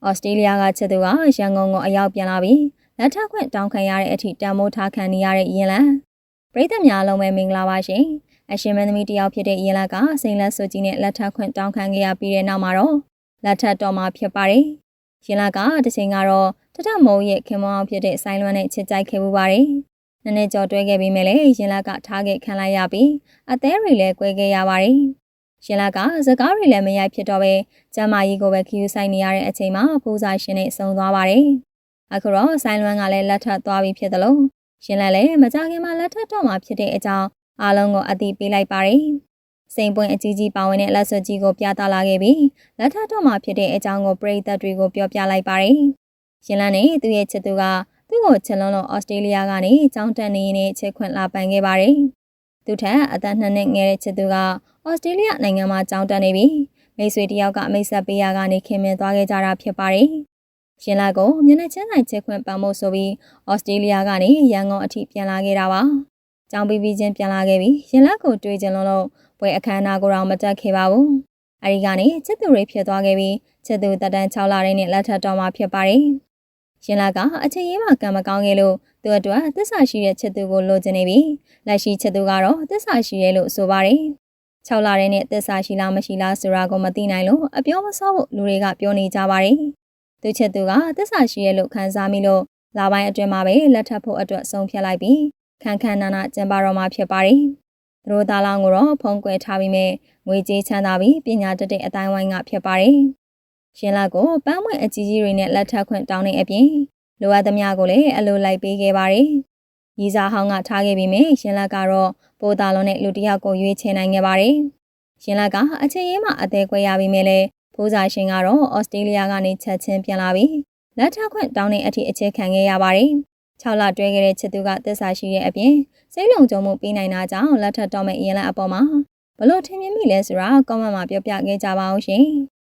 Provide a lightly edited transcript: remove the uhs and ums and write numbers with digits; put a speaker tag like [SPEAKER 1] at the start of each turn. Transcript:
[SPEAKER 1] ဩစတြေးလျကချစ်သူကရန်ကုန်ကိုအရောက်ပြန်လာပြီးလက်ထပ်ခွင့်တောင်းခံရတဲ့အထိတံမိုးထားခံနေရတဲ့ရင်လန်ပရိသတ်များလုံးပဲမင်္ဂလာပါရှင်အရှင်မင်းသမီးတယောက်ဖြစ်တဲ့ရင်လန်ကစိန်လက်စွပ်ကြီးနဲ့လက်ထပ်ခွင့်တောင်းခံခဲ့ရပြီးတဲ့နောက်မှာတော့လက်ထပ်တော်မှာဖြစ်ပါတယ်ရင်လန်ကတစ်ချိန်ကတော့တထမုံရဲ့ခင်မောင်ဖြစ်တဲ့ဆိုင်းလွမ်းနဲ့ချစ်ကြိုက်ခဲ့မှုပါတယ်နည်းနည်းကြော်တွဲခဲ့ပြီးမြဲလေရင်လန်ကထားခဲ့ခံလိုက်ရပြီးအသေးတွေလည်း꿰ခဲ့ရပါတယ်ရှင်လကစကားတွေလည်းမရိုက်ဖြစ်တော့ပဲကျမကြီးကိုပဲခယူဆိုင်နေရတဲ့အချိန်မှာပူဇာရှင်နဲ့ဆုံသွားပါတယ်။အခုတော့ဆိုင်းလွမ်းကလည်းလက်ထပ်သွားပြီဖြစ်သလိုရှင်လည်းမကြခင်မှာလက်ထပ်တော့မှဖြစ်တဲ့အကြောင်းအားလုံးကိုအသိပေးလိုက်ပါတယ်။စိန်ပွင့်အကြီးကြီးပါဝင်တဲ့လက်စွပ်ကြီးကိုပြသလာခဲ့ပြီးလက်ထပ်တော့မှဖြစ်တဲ့အကြောင်းကိုပရိသတ်တွေကိုပြောပြလိုက်ပါတယ်။ရှင်လည်းနဲ့သူ့ရဲ့ချစ်သူကသူ့ကိုချစ်လွန်းလို့ဩစတြေးလျကနေကြောင်းတက်နေရင်ချစ်ခွင့်လာပန်ခဲ့ပါတယ်။သူထက်အသက်2နှစ်ငယ်တဲ့ချစ်သူကဩစတြေးလျနိုင်ငံမှာကြောင်းတက်နေပြီးမိတ်ဆွေတယောက်ကမိတ်ဆက်ပေးရကနေခင်မင်သွားခဲ့ကြတာဖြစ်ပါတယ်။ရှင်လာကိုမျက်နှာချင်းဆိုင်ချစ်ခွင့်ပန်ဖို့ဆိုပြီးဩစတြေးလျကနေရန်ကုန်အထိပြန်လာခဲ့တာပါ။ကြောင်းပြီးချင်းပြန်လာခဲ့ပြီးရှင်လာကိုတွေ့ကြလို့ပွဲအခမ်းအနားကိုတော့မတက်ခဲ့ပါဘူး။အဲဒီကနေချစ်သူတွေဖြစ်သွားခဲ့ပြီးချစ်သူတက်တန်း6လရင်းနဲ့လက်ထပ်တော်မှာဖြစ်ပါတယ်။ရှင်လာကအချိန်ရေးမှာကံမကောင်းခဲ့လို့သူ့အတွက်သစ္စာရှိတဲ့ချစ်သူကိုလိုချင်နေပြီးလက်ရှိချစ်သူကတော့သစ္စာရှိရဲလို့ဆိုပါတယ်။6လရဲနဲ့သစ္စာရှိလားမရှိလားဆိုတာကိုမသိနိုင်လို့အပြောမစောဖို့လူတွေကပြောနေကြပါတယ်။သူချစ်သူကသစ္စာရှိရဲလို့ခံစားမိလို့လာပိုင်းအတွင်းမှာပဲလက်ထပ်ဖို့အတွက်ဆုံးဖြတ်လိုက်ပြီးခန်းခန်းနာနာကျင်းပတော်မှာဖြစ်ပါတယ်။သူတို့သားလောင်းကိုတော့ဖုံးကွယ်ထားပြီးမြဲငွေကြေးချမ်းသာပြီးပညာတတ်တဲ့အတိုင်းဝိုင်းကဖြစ်ပါတယ်။ရှင်လက်ကိုပန်းမွင့်အကြီးကြီးတွေနဲ့လက်ထပ်ခွင့်တောင်းတဲ့အပြင်လိုအပ်သမျှကိုလည်းအလိုလိုက်ပေးခဲ့ပါတယ်။ရီစာဟောင်းကထားခဲ့ပြီးမြဲရှင်လက်ကတော့ပိုးသားလုံးနဲ့လူတစ်ယောက်ကိုရွေးချယ်နိုင်ခဲ့ပါတယ်။ရှင်လက်ကအချိန်ရေးမှာအသေးကွဲရပြီးမြဲလဲဖိုးစာရှင်ကတော့ဩစတြေးလျကနေချက်ချင်းပြန်လာပြီးလက်ထပ်ခွင့်တောင်းတဲ့အထိအခြေခံခဲ့ရပါတယ်။6လတွဲခဲ့တဲ့ချစ်သူကသစ္စာရှိတဲ့အပြင်စိတ်လုံခြုံမှုပေးနိုင်တာကြောင့်လက်ထပ်တော့မဲ့ရင်လက်အပေါ်မှာဘလို့ထင်မြင်မိလဲဆိုတာကွန်မန့်မှာပြောပြခဲ့ကြပါအောင်ရှင်။